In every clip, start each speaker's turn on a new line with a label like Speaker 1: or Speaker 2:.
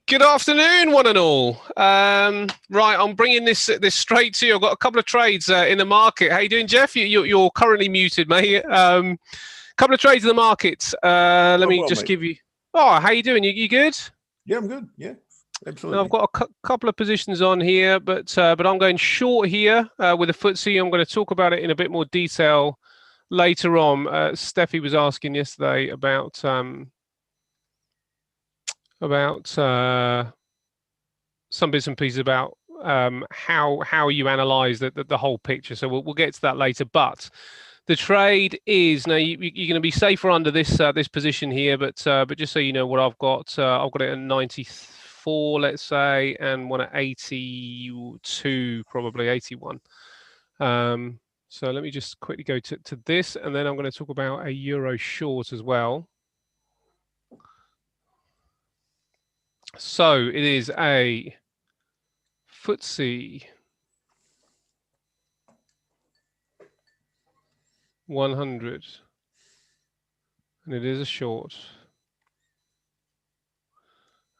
Speaker 1: Good afternoon, one and all. Right, I'm bringing this straight to you. I've got a couple of trades in the market. How you doing, Geoff? You're currently muted, mate. Couple of trades in the market. Let me just give you. Oh, how you doing? You good?
Speaker 2: Yeah, I'm good. Yeah, absolutely.
Speaker 1: Now, I've got a couple of positions on here, but I'm going short here with the FTSE. I'm going to talk about it in a bit more detail later on. Steffi was asking yesterday about some bits and pieces about how you analyze the whole picture. So we'll get to that later. But the trade is now you're going to be safer under this position here. But just so you know what I've got it at 94, let's say, and one at 82, probably 81. So let me just quickly go to this, and then I'm going to talk about a euro short as well. So it is a FTSE 100, and it is a short.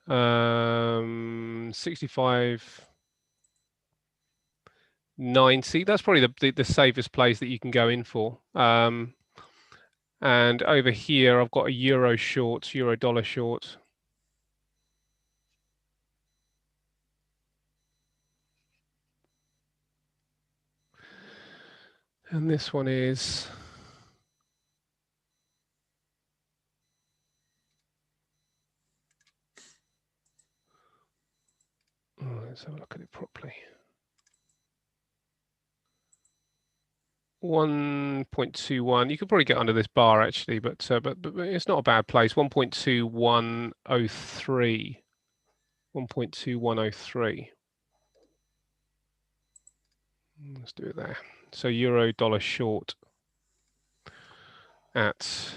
Speaker 1: 65.90. That's probably the safest place that you can go in for. And over here, I've got a euro short, euro dollar short. And this one is let's have a look at it properly. 1.21. You could probably get under this bar actually, but it's not a bad place. 1.2103. 1.2103. Let's do it there. So euro dollar short at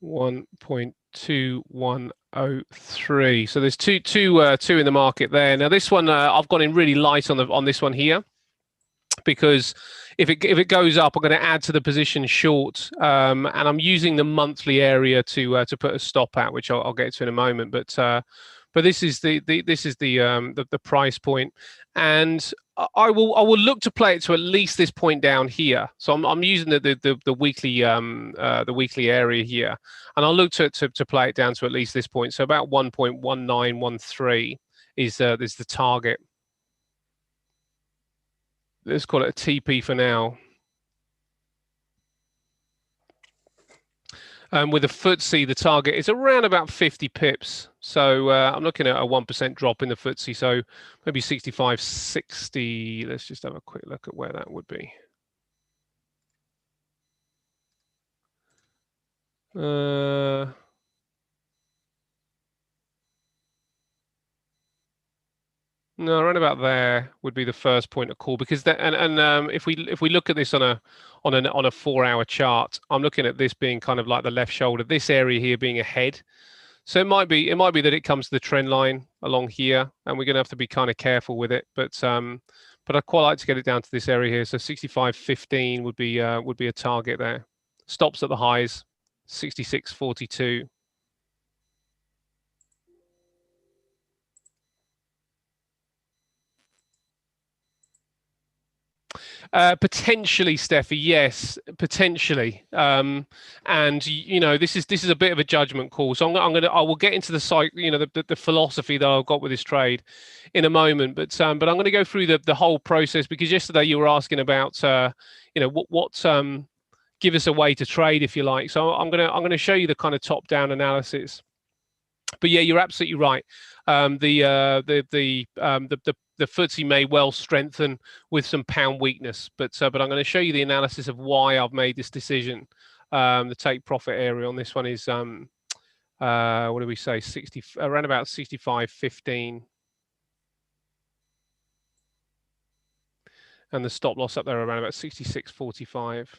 Speaker 1: 1.2103. So there's two in the market there. Now this one I've gone in really light on this one here, because if it goes up, I'm going to add to the position short, and I'm using the monthly area to put a stop at, which I'll get to in a moment. But this is the price point, and I will look to play it to at least this point down here. So I'm using the weekly area here, and I'll look to play it down to at least this point. So about 1.1913 is the target. Let's call it a TP for now. With the FTSE, the target is around about 50 pips. So I'm looking at a 1% drop in the FTSE. So maybe 65.60. Let's just have a quick look at where that would be. No, around about there would be the first point of call, because that if we look at this on a 4-hour chart, I'm looking at this being kind of like the left shoulder, this area here being a head. So it might be that it comes to the trend line along here, and we're going to have to be kind of careful with it. But I'd quite like to get it down to this area here. So 65.15 would be a target there. Stops at the highs, 66.42. Potentially, Steffi, yes, potentially. And you know, this is a bit of a judgment call. So I will get into the philosophy that I've got with this trade in a moment. But I'm going to go through the whole process, because yesterday you were asking about give us a way to trade, if you like. So I'm going to show you the kind of top-down analysis. But yeah, you're absolutely right. The FTSE may well strengthen with some pound weakness, but I'm going to show you the analysis of why I've made this decision. The take profit area on this one is what do we say, 60, around about 65.15, and the stop loss up there around about 66.45.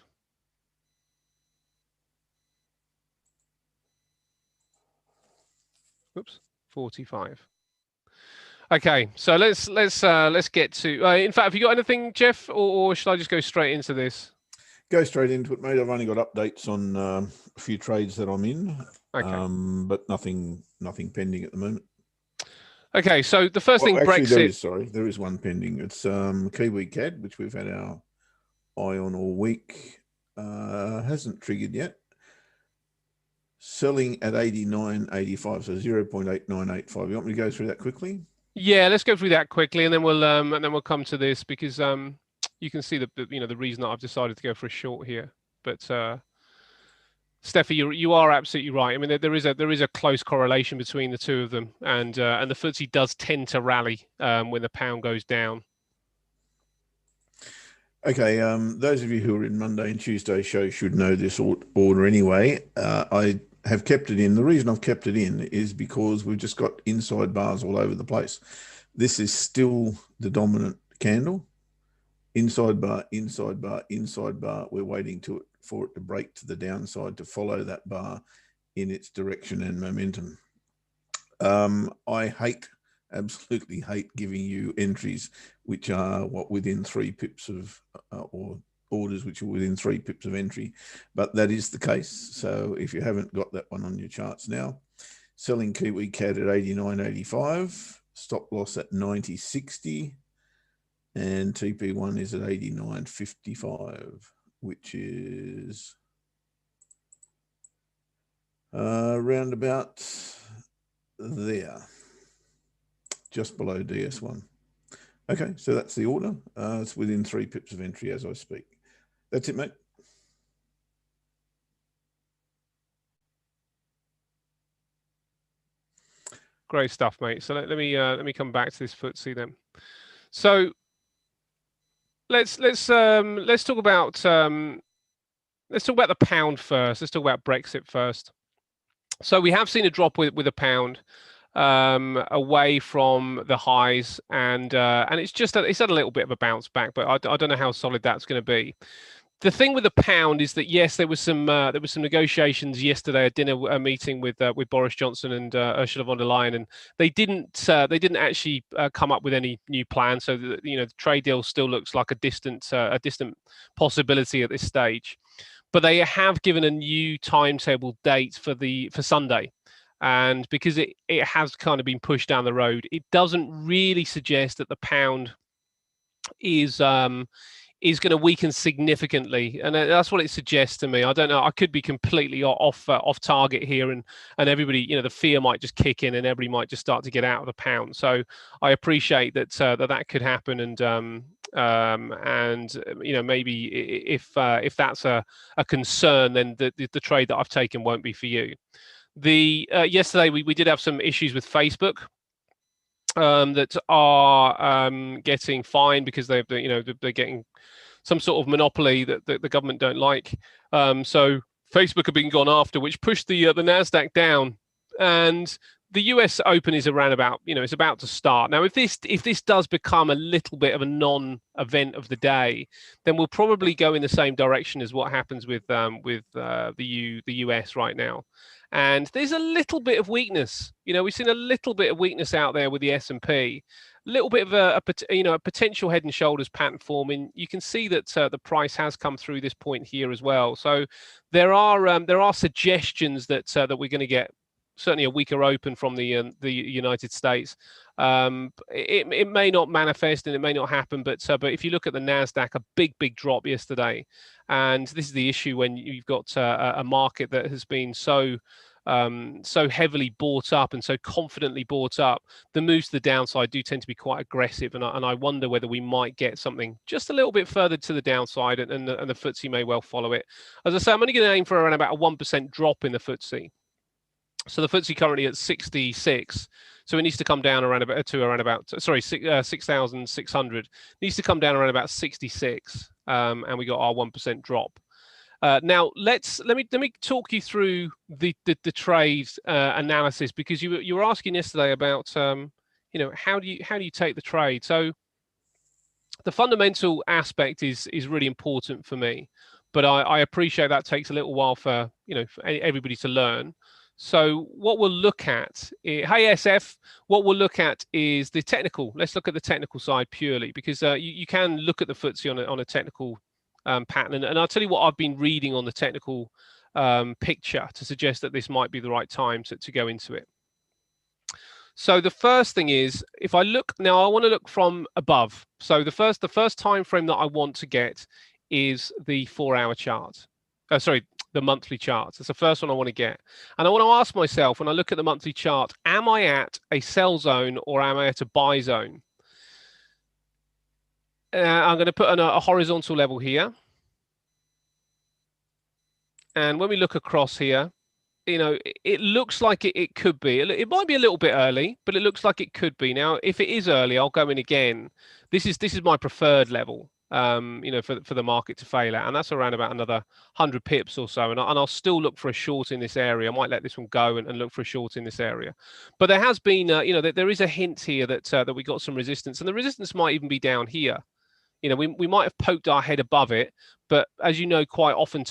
Speaker 1: Oops, 45. Okay, so let's get to. In fact, have you got anything, Geoff, or should I just go straight into this?
Speaker 2: Go straight into it, mate. I've only got updates on a few trades that I'm in, okay. But nothing pending at the moment.
Speaker 1: Okay, so the first thing,
Speaker 2: actually,
Speaker 1: Brexit.
Speaker 2: there is one pending. It's Kiwi CAD, which we've had our eye on all week. Hasn't triggered yet. Selling at 89.85, so 0.8985. You want me to go through that quickly?
Speaker 1: Yeah, let's go through that quickly, and then we'll come to this, because you can see the reason that I've decided to go for a short here. But Steffi, you are absolutely right. I mean, there is a close correlation between the two of them, and the FTSE does tend to rally when the pound goes down.
Speaker 2: Okay, those of you who are in Monday and Tuesday show should know this order anyway. I have kept it in. The reason I've kept it in is because we've just got inside bars all over the place. This is still the dominant candle. Inside bar, inside bar, inside bar. We're waiting for it to break to the downside to follow that bar in its direction and momentum. I absolutely hate giving you entries which are within 3 pips of or orders which are within 3 pips of entry, but that is the case. So if you haven't got that one on your charts now, selling Kiwi CAD at 89.85, stop loss at 90.60, and TP1 is at 89.55, which is around about there, just below DS1. Okay, so that's the order. It's within 3 pips of entry as I speak. That's it, mate.
Speaker 1: Great stuff, mate. So let me come back to this FTSE then. So let's talk about the pound first. Let's talk about Brexit first. So we have seen a drop with a pound away from the highs, and it's had a little bit of a bounce back, but I don't know how solid that's going to be. The thing with the pound is that, yes, there was some negotiations yesterday, a meeting with Boris Johnson and Ursula von der Leyen, and they didn't actually come up with any new plan. So the trade deal still looks like a distant possibility at this stage. But they have given a new timetable date for Sunday. And because it has kind of been pushed down the road, it doesn't really suggest that the pound is going to weaken significantly, and that's what it suggests to me. I don't know. I could be completely off target here, and everybody, the fear might just kick in, and everybody might just start to get out of the pound. So I appreciate that that could happen, and maybe if that's a concern, then the trade that I've taken won't be for you. Yesterday we did have some issues with Facebook. That are getting fined because they're getting some sort of monopoly that the government don't like. So Facebook have been gone after, which pushed the Nasdaq down, and the US Open is around about, it's about to start. Now, if this does become a little bit of a non-event of the day, then we'll probably go in the same direction as what happens with the US right now. And there's a little bit of weakness. We've seen a little bit of weakness out there with the S&P. A little bit of a potential head and shoulders pattern forming. You can see that the price has come through this point here as well. So there are suggestions that we're going to get certainly a weaker open from the United States. It may not manifest and it may not happen, but if you look at the Nasdaq, a big drop yesterday, and this is the issue when you've got a market that has been so heavily bought up and so confidently bought up. The moves to the downside do tend to be quite aggressive, and I wonder whether we might get something just a little bit further to the downside, and the FTSE may well follow it. As I say, I'm only going to aim for around about a 1% drop in the FTSE. So the FTSE currently at 66. So it needs to come down around about 6,600. Needs to come down around about 66, and we got our 1% drop. Now let me talk you through the trade analysis, because you were asking yesterday about how do you take the trade. So the fundamental aspect is really important for me, but I appreciate that takes a little while for everybody to learn. So what we'll look at, hey SF, what we'll look at is the technical. Let's look at the technical side purely, because you can look at the FTSE on a technical pattern, and I'll tell you what I've been reading on the technical picture to suggest that this might be the right time to go into it. So the first thing is, if I look now, I want to look from above. So the first time frame that I want to get is the 4-hour chart. Sorry, the monthly chart. That's the first one I want to get. And I want to ask myself, when I look at the monthly chart, am I at a sell zone or am I at a buy zone? I'm going to put on a horizontal level here. And when we look across here, you know, it looks like it could be. It might be a little bit early, but it looks like it could be. Now, if it is early, I'll go in again. This is my preferred level, you know, for the market to fail at, and that's around about another 100 pips or so. And I'll still look for a short in this area. I might let this one go and look for a short in this area. But there has been, you know, there is a hint here that that we got some resistance, and the resistance might even be down here. You know, we might have poked our head above it, but as you know, quite often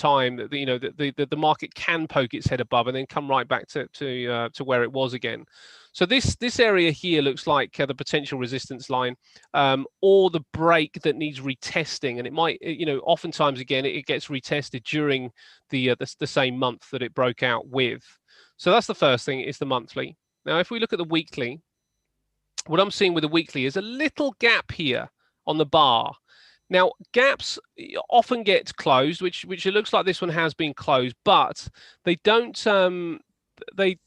Speaker 1: you know, the market can poke its head above and then come right back to where it was again. So this area here looks like the potential resistance line, or the break that needs retesting, and it might, you know, oftentimes again it gets retested during the same month that it broke out with. So that's the first thing, is the monthly. Now, if we look at the weekly, what I'm seeing with the weekly is a little gap here on the bar. Now, gaps often get closed, which it looks like this one has been closed, but they don't. They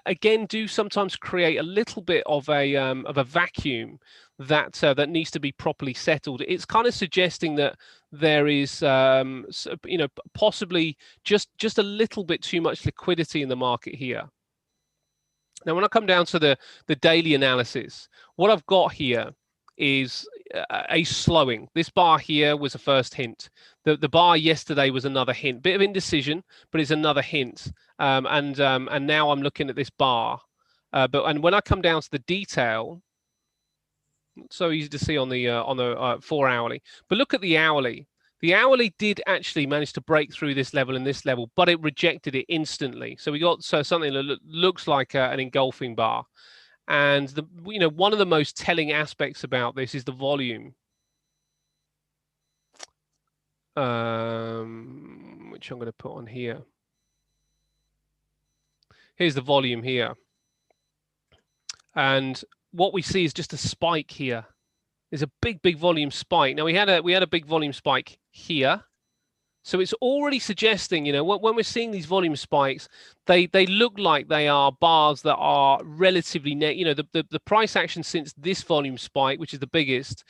Speaker 1: again do sometimes create a little bit of a vacuum that that needs to be properly settled. It's kind of suggesting that there is, you know, possibly just a little bit too much liquidity in the market here. Now, when I come down to the daily analysis, what I've got here is a slowing. This bar here was a first hint. The bar yesterday was another hint. Bit of indecision, but it's another hint. And now I'm looking at this bar. And when I come down to the detail, it's so easy to see on the 4 hourly. But look at the hourly. The hourly did actually manage to break through this level and this level, but it rejected it instantly. So we got something that looks like an engulfing bar. And you know, one of the most telling aspects about this is the volume, which I'm going to put on here. Here's the volume here, and what we see is just a spike here. There's a big volume spike. Now we had a big volume spike here. So it's already suggesting, you know, when we're seeing these volume spikes, they look like they are bars that are relatively you know, the price action since this volume spike, which is the biggest,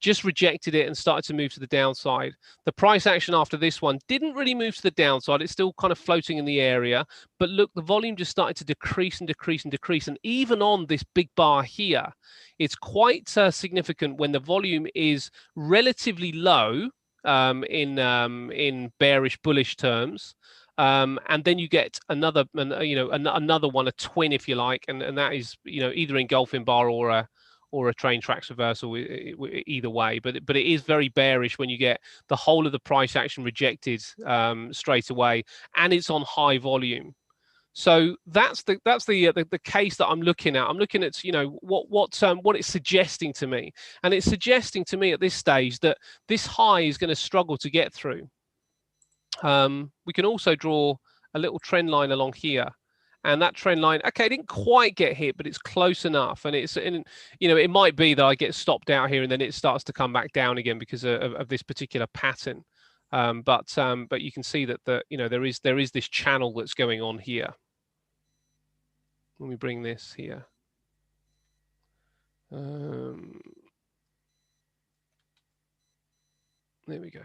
Speaker 1: just rejected it and started to move to the downside. The price action after this one didn't really move to the downside. It's still kind of floating in the area. But look, the volume just started to decrease and decrease and decrease. And even on this big bar here, it's quite significant when the volume is relatively low, in bearish bullish terms, and then you get another, you know, another one, a twin if you like, and that is, you know, either engulfing bar or a train tracks reversal, either way. But it is very bearish when you get the whole of the price action rejected straight away, and it's on high volume. So that's the case that I'm looking at. I'm looking at, you know, what it's suggesting to me, and it's suggesting to me at this stage that this high is going to struggle to get through. We can also draw a little trend line along here, and that trend line, okay, didn't quite get hit, but it's close enough, and you know, it might be that I get stopped out here and then it starts to come back down again because of this particular pattern. But you can see that you know, there is this channel that's going on here. Let me bring this here. There we go.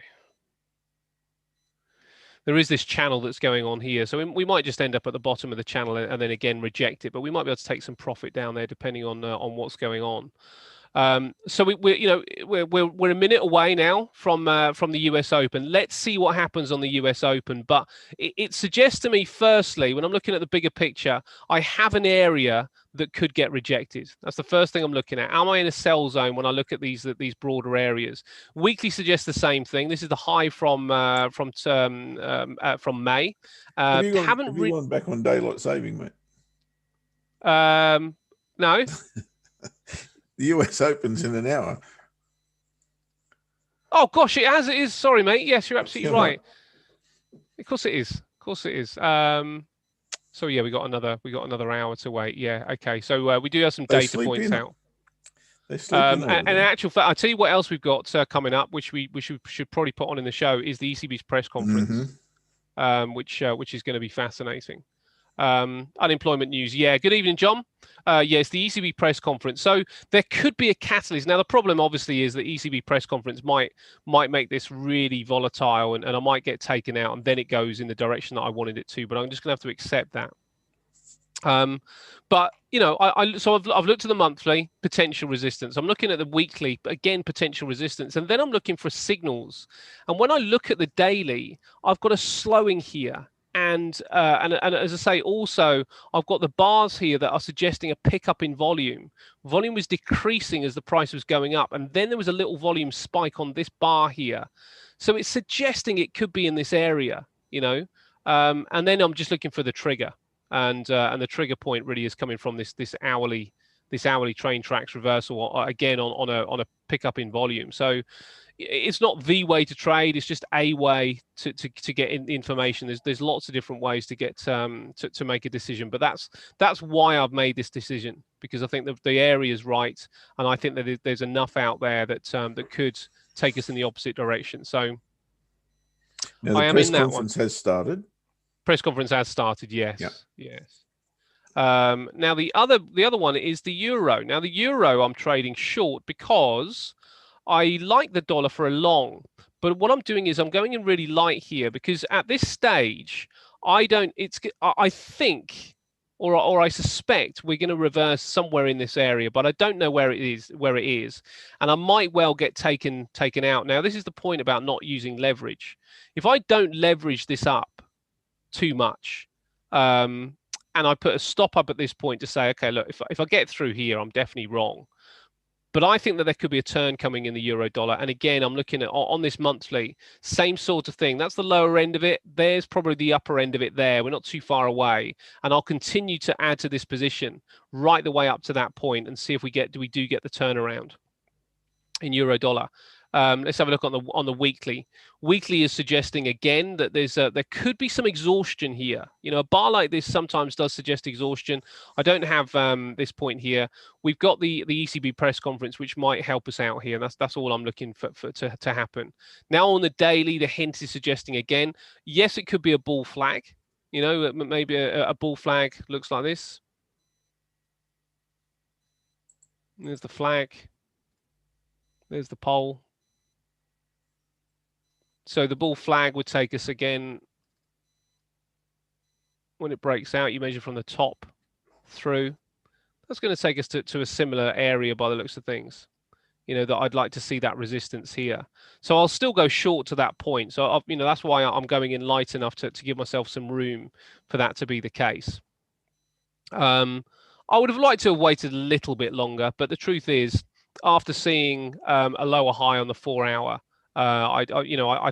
Speaker 1: There is this channel that's going on here. So we might just end up at the bottom of the channel and then again reject it, but we might be able to take some profit down there depending on what's going on. So we're a minute away now from the US Open. Let's see what happens on the US Open. But it suggests to me, firstly, when I'm looking at the bigger picture, I have an area that could get rejected. That's the first thing I'm looking at. Am I in a sell zone when I look at these broader areas? Weekly suggests the same thing. This is the high from May.
Speaker 2: Have you gone back on daylight saving, mate?
Speaker 1: No.
Speaker 2: The US Open's in an hour.
Speaker 1: Oh gosh, it is. Sorry, mate. Yes, you're absolutely right. Of course it is. Of course it is. So yeah, we got another hour to wait. Yeah, okay. So we do have some
Speaker 2: They
Speaker 1: data
Speaker 2: sleep
Speaker 1: points
Speaker 2: in.
Speaker 1: out.
Speaker 2: They sleep in over
Speaker 1: And in
Speaker 2: there.
Speaker 1: actual fact, I'll tell you what else we've got coming up, which we should probably put on in the show, is the ECB's press conference, which is going to be fascinating. Unemployment news. Yeah. Good evening, John. Yes, the ECB press conference. So there could be a catalyst. Now, the problem obviously is the ECB press conference might make this really volatile, and I might get taken out, and then it goes in the direction that I wanted it to. But I'm just going to have to accept that. But you know, so I've looked at the monthly potential resistance. I'm looking at the weekly, again potential resistance, and then I'm looking for signals. And when I look at the daily, I've got a slowing here, and as I say, also I've got the bars here that are suggesting a pickup in volume. Volume was decreasing as the price was going up, and then there was a little volume spike on this bar here, so it's suggesting it could be in this area, you know. And then I'm just looking for the trigger. And the trigger point really is coming from this hourly train tracks reversal again on a pickup in volume. So it's not the way to trade; it's just a way to get information. There's lots of different ways to get to make a decision, but that's why I've made this decision, because I think the area is right, and I think that there's enough out there that that could take us in the opposite direction. So
Speaker 2: now the press conference has started.
Speaker 1: Press conference has started. Yes.
Speaker 2: Yep.
Speaker 1: Yes. Now the other one is the euro. Now the euro I'm trading short because I like the dollar for a long, but what I'm doing is I'm going in really light here, because at this stage I think or I suspect we're going to reverse somewhere in this area, but I don't know where it is, and I might well get taken out. Now this is the point about not using leverage. If I don't leverage this up too much, and I put a stop up at this point to say, okay, look, if I get through here, I'm definitely wrong. But I think that there could be a turn coming in the euro dollar. And again, I'm looking at on this monthly, same sort of thing. That's the lower end of it. There's probably the upper end of it there. We're not too far away. And I'll continue to add to this position right the way up to that point and see if we do get the turnaround in euro dollar. Let's have a look on the weekly. Weekly is suggesting again that there could be some exhaustion here. You know, a bar like this sometimes does suggest exhaustion. I don't have this point here. We've got the ECB press conference, which might help us out here. That's all I'm looking for to happen. Now on the daily, the hint is suggesting again, yes, it could be a bull flag. You know, maybe a bull flag looks like this. There's the flag. There's the pole. So the bull flag would take us again, when it breaks out, you measure from the top through. That's going to take us to a similar area by the looks of things. You know, that I'd like to see that resistance here. So I'll still go short to that point. So, you know, that's why I'm going in light enough to give myself some room for that to be the case. I would have liked to have waited a little bit longer, but the truth is, after seeing a lower high on the 4 hour, I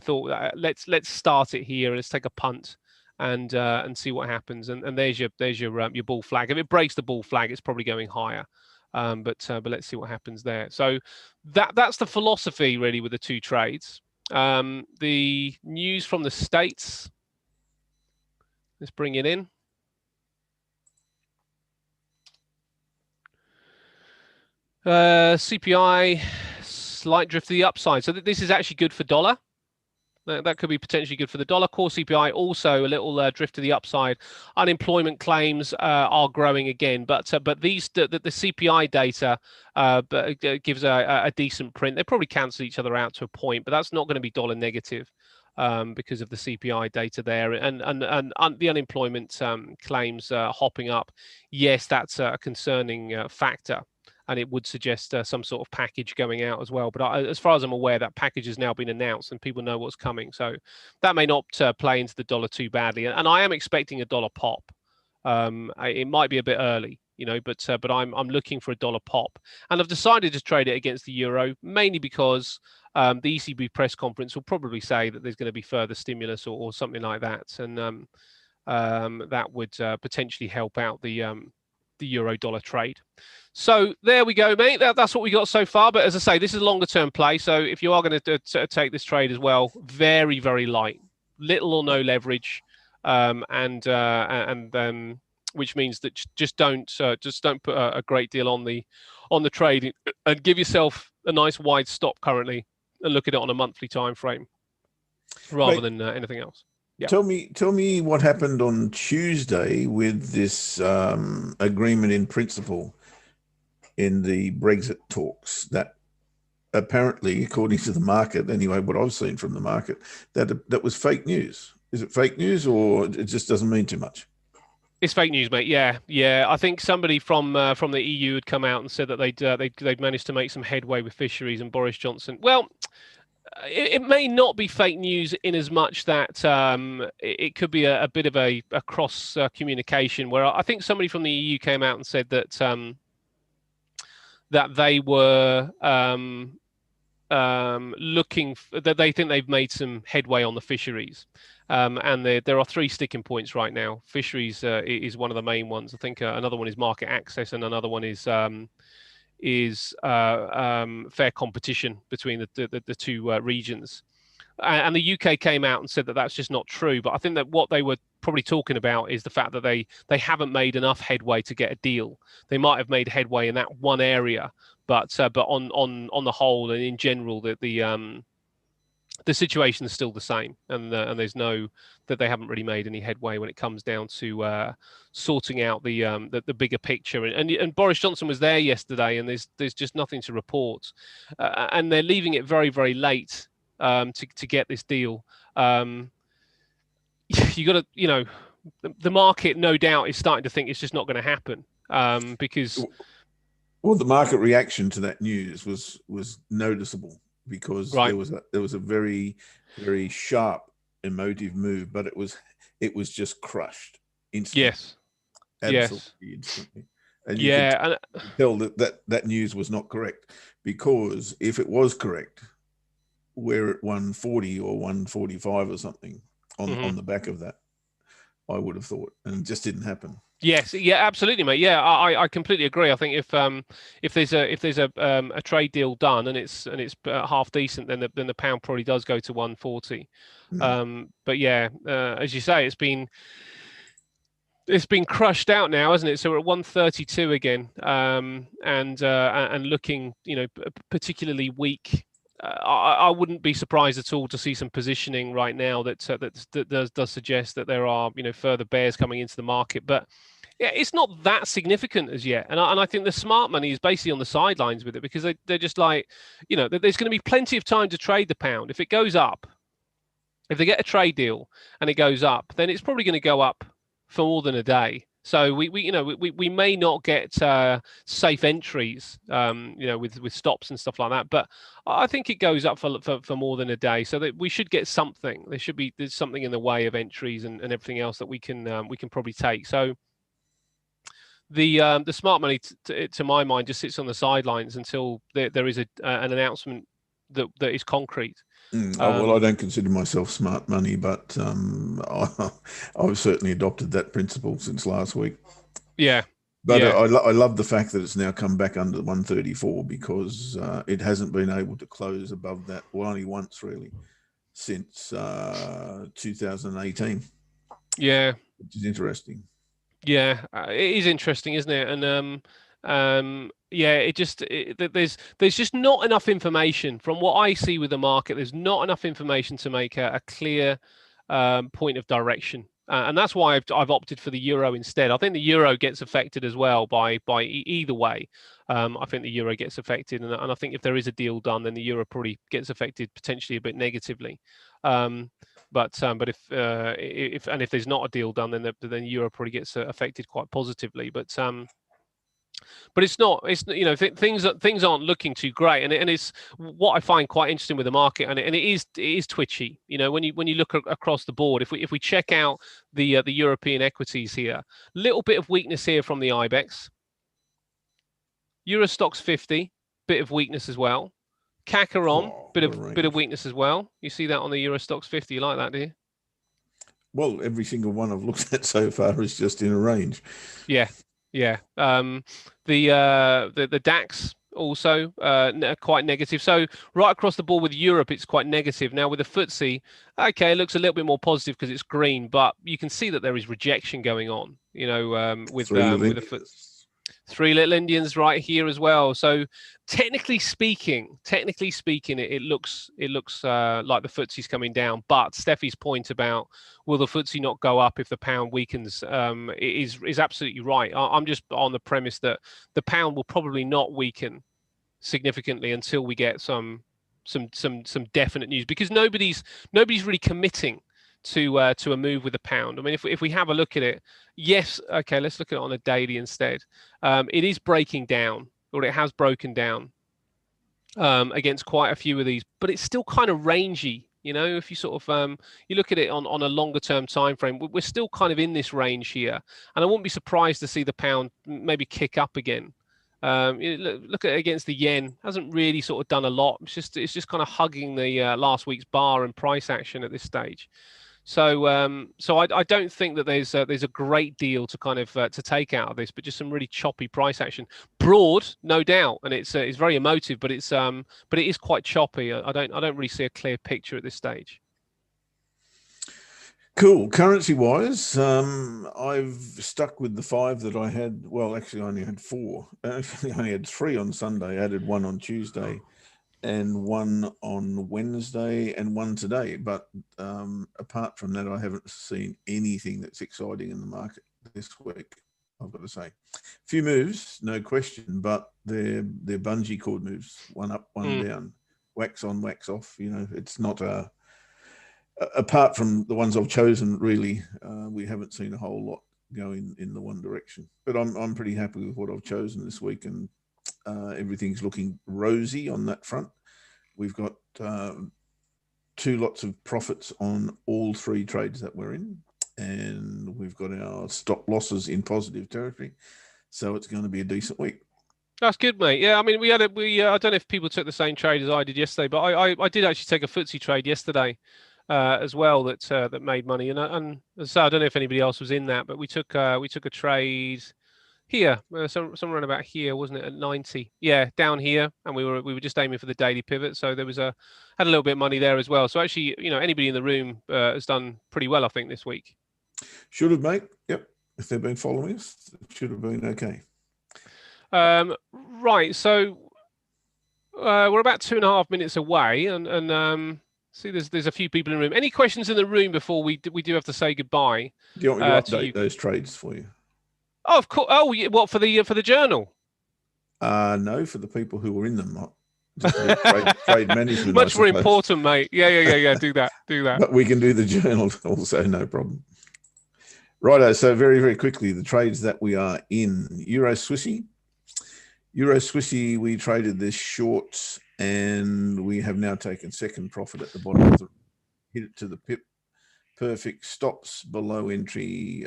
Speaker 1: thought let's start it here. Let's take a punt and see what happens. And there's your bull flag. If it breaks the bull flag, it's probably going higher. But let's see what happens there. So that's the philosophy really with the two trades. The news from the States. Let's bring it in. CPI, slight drift to the upside. So this is actually good for dollar. That could be potentially good for the dollar. Core CPI also a little drift to the upside. Unemployment claims are growing again, but the CPI data gives a decent print. They probably cancel each other out to a point, but that's not going to be dollar negative because of the CPI data there and the unemployment claims hopping up. Yes, that's a concerning factor. And it would suggest some sort of package going out as well. But as far as I'm aware, that package has now been announced and people know what's coming. So that may not play into the dollar too badly. And I am expecting a dollar pop. It might be a bit early, you know, but I'm looking for a dollar pop. And I've decided to trade it against the euro, mainly because the ECB press conference will probably say that there's going to be further stimulus or something like that. And that would potentially help out the euro dollar trade. So there we go, mate. That's what we got so far. But as I say, this is a longer term play. So if you are going to take this trade as well, very, very light, little or no leverage. and which means that just don't put a great deal on the trade, and give yourself a nice wide stop currently, and look at it on a monthly time frame rather than anything else. Yeah.
Speaker 2: Tell me what happened on Tuesday with this agreement in principle in the Brexit talks that apparently, according to the market, anyway, what I've seen from the market, that was fake news. Is it fake news, or it just doesn't mean too much?
Speaker 1: It's fake news, mate. Yeah, yeah. I think somebody from the EU had come out and said that they'd managed to make some headway with fisheries, and Boris Johnson. Well, it may not be fake news in as much that it could be a bit of a cross communication, where I think somebody from the EU came out and said that that they were looking that they think they've made some headway on the fisheries, and there are three sticking points right now. Fisheries is one of the main ones. I think another one is market access, and another one is fair competition between the two regions. And the UK came out and said that that's just not true. But I think that what they were probably talking about is the fact that they haven't made enough headway to get a deal. They might have made headway in that one area, but on the whole and in general, the situation is still the same, and there's no that they haven't really made any headway when it comes down to sorting out the bigger picture. And Boris Johnson was there yesterday, and there's just nothing to report, and they're leaving it very, very late to get this deal. You got to, the market no doubt is starting to think it's just not going to happen, because
Speaker 2: the market reaction to that news was noticeable, because
Speaker 1: right.
Speaker 2: there was a very, very sharp emotive move, but it was just crushed instantly.
Speaker 1: Yes.
Speaker 2: Absolutely instantly. And you could tell that news was not correct, because if it was correct, we're at 140 or 145 or something on the back of that, I would have thought, and it just didn't happen.
Speaker 1: Yes, yeah, absolutely, mate. Yeah, I completely agree. I think if there's a trade deal done and it's half decent, then the pound probably does go to 140. But yeah, as you say, it's been crushed out now, hasn't it? So we're at 132 again, and looking, particularly weak. I wouldn't be surprised at all to see some positioning right now that does suggest that there are further bears coming into the market, but yeah, it's not that significant as yet. And I think the smart money is basically on the sidelines with it, because they're just like, there's going to be plenty of time to trade the pound. If it goes up, if they get a trade deal and it goes up, then it's probably going to go up for more than a day. So we may not get safe entries, with stops and stuff like that. But I think it goes up for more than a day, so that we should get something. There's something in the way of entries and everything else that we can probably take. So the smart money, to my mind, just sits on the sidelines until there is an announcement that is concrete.
Speaker 2: Well, I don't consider myself smart money, but I've certainly adopted that principle since last week.
Speaker 1: Yeah.
Speaker 2: But I love the fact that it's now come back under 134, because it hasn't been able to close above that, well, only once really, since 2018.
Speaker 1: Yeah.
Speaker 2: Which is interesting.
Speaker 1: Yeah, it is interesting, isn't it? And there's just not enough information from what I see with the market. There's not enough information to make a clear point of direction, and that's why I've opted for the euro instead. I think the euro gets affected as well by either way. I think the euro gets affected, and I think if there is a deal done, then the euro probably gets affected potentially a bit negatively. But if there's not a deal done, then Europe probably gets affected quite positively. But it's not. Things aren't looking too great, and it's what I find quite interesting with the market, and it is twitchy. When you look across the board, if we check out the European equities here, little bit of weakness here from the IBEX. Euro Stoxx 50, bit of weakness as well. CAC bit of weakness as well. You see that on the Euro Stoxx 50. You like that, do you?
Speaker 2: Well, every single one I've looked at so far is just in a range.
Speaker 1: Yeah. The DAX also quite negative. So right across the board with Europe, it's quite negative. Now with the FTSE, okay, it looks a little bit more positive because it's green, but you can see that there is rejection going on. With the FTSE. Three little Indians right here as well. So technically speaking, it looks like the FTSE's coming down. But Steffi's point about will the FTSE not go up if the pound weakens is absolutely right. I'm just on the premise that the pound will probably not weaken significantly until we get some definite news, because nobody's really committing to a move with the pound. I mean, if we have a look at it, yes, okay, let's look at it on a daily instead. It is breaking down, or it has broken down against quite a few of these, but it's still kind of rangy. If you sort of you look at it on a longer term time frame, we're still kind of in this range here, and I wouldn't be surprised to see the pound maybe kick up again. Look at it against the yen, hasn't really sort of done a lot. It's just kind of hugging the last week's bar and price action at this stage. So I don't think that there's a great deal to kind of to take out of this, but just some really choppy price action. Broad, no doubt, and it's very emotive, but it is quite choppy. I don't really see a clear picture at this stage.
Speaker 2: Cool. Currency wise, I've stuck with the 5 that I had. Well, actually, I only had 4. Actually, I only had 3 on Sunday. I added 1 on Tuesday, and 1 on Wednesday, and 1 today. But apart from that, I haven't seen anything that's exciting in the market this week, I've got to say. A few moves, no question, but they're bungee cord moves, one up, one down, wax on, wax off. It's not apart from the ones I've chosen, really, we haven't seen a whole lot going in the one direction. But I'm pretty happy with what I've chosen this week, and everything's looking rosy on that front. We've got 2 lots of profits on all 3 trades that we're in, and we've got our stop losses in positive territory. So it's going to be a decent week.
Speaker 1: That's good, mate. Yeah, I mean, I don't know if people took the same trade as I did yesterday, but I did actually take a FTSE trade yesterday as well that made money, and so I don't know if anybody else was in that, but we took a trade here, somewhere around about here, wasn't it, at 90? Yeah, down here, and we were just aiming for the daily pivot, so there was had a little bit of money there as well. So actually, anybody in the room has done pretty well, I think, this week.
Speaker 2: Should have, mate. Yep, if they've been following us, it should have been okay.
Speaker 1: Right, so we're about 2.5 minutes away, and see, there's a few people in the room. Any questions in the room before we do have to say goodbye?
Speaker 2: Do you want me to update those trades for you?
Speaker 1: Oh, of course. Oh, what, for the journal?
Speaker 2: No, for the people who were in them. Just trade management.
Speaker 1: Much more important, mate. Yeah. Do that.
Speaker 2: But we can do the journal also, no problem. Righto. So very, very quickly, the trades that we are in: Euro Swissy, we traded this short, and we have now taken second profit at the bottom of the, hit it to the pip. Perfect. Stops below entry.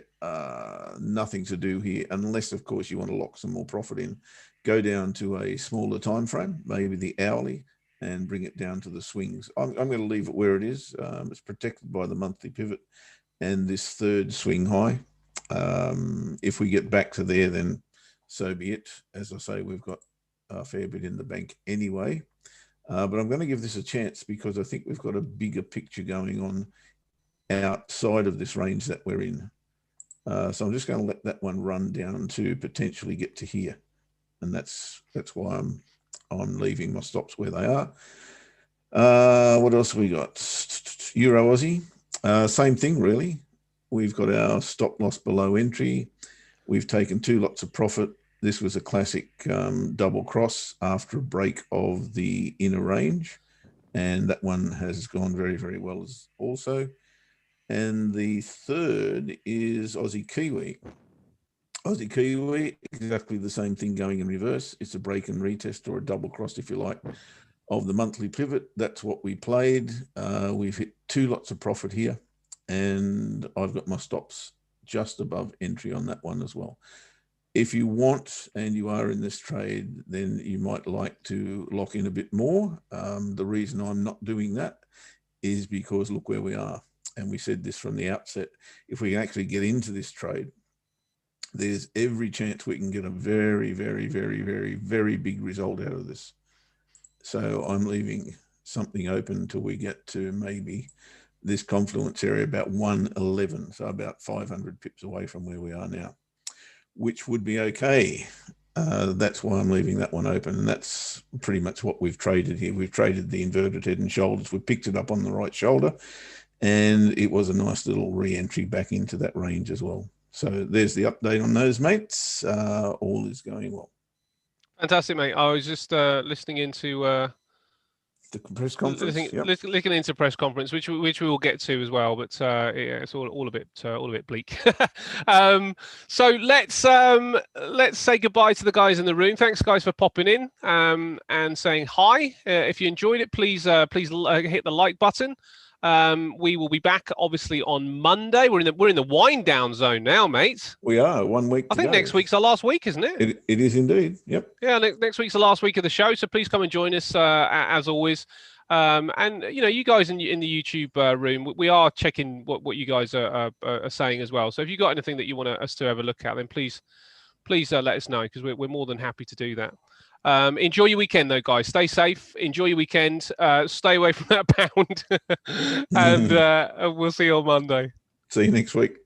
Speaker 2: Nothing to do here, unless, of course, you want to lock some more profit in. Go down to a smaller time frame, maybe the hourly, and bring it down to the swings. I'm going to leave it where it is. It's protected by the monthly pivot and this third swing high. If we get back to there, then so be it. As I say, we've got a fair bit in the bank anyway. But I'm going to give this a chance because I think we've got a bigger picture going on outside of this range that we're in. So I'm just going to let that one run down to potentially get to here. And that's why I'm leaving my stops where they are. What else have we got? Euro Aussie. Same thing, really. We've got our stop loss below entry. We've taken 2 lots of profit. This was a classic double cross after a break of the inner range. And that one has gone very, very well also. And the third is Aussie Kiwi. Aussie Kiwi, exactly the same thing going in reverse. It's a break and retest, or a double cross, if you like, of the monthly pivot. That's what we played. We've hit 2 lots of profit here, and I've got my stops just above entry on that one as well. If you want, and you are in this trade, then you might like to lock in a bit more. The reason I'm not doing that is because look where we are. And we said this from the outset: if we can actually get into this trade there's every chance we can get a very, very, very, very, very big result out of this. So I'm leaving something open until we get to maybe this confluence area about 111, so about 500 pips away from where we are now, which would be okay. That's why I'm leaving that one open, and that's pretty much what we've traded here. We've traded the inverted head and shoulders. We picked it up on the right shoulder, and it was a nice little re-entry back into that range as well. So there's the update on those, mates. All is going well.
Speaker 1: Fantastic, mate. I was just listening into
Speaker 2: the press conference,
Speaker 1: looking into press conference, which we will get to as well. But yeah, it's all a bit bleak. So let's say goodbye to the guys in the room. Thanks, guys, for popping in and saying hi. If you enjoyed it, please hit the like button. We will be back obviously on Monday. We're in the wind down zone now, mate.
Speaker 2: We are 1 week.
Speaker 1: I think next week's our last week, isn't it?
Speaker 2: It is indeed. Yep.
Speaker 1: Yeah, next week's the last week of the show, so please come and join us as always. And you guys in the YouTube room, we are checking what you guys are saying as well. So if you got anything that you want us to have a look at, then please let us know, because we're more than happy to do that. Enjoy your weekend, though, guys. Stay safe. Enjoy your weekend. Stay away from that pound, and we'll see you on Monday.
Speaker 2: See you next week.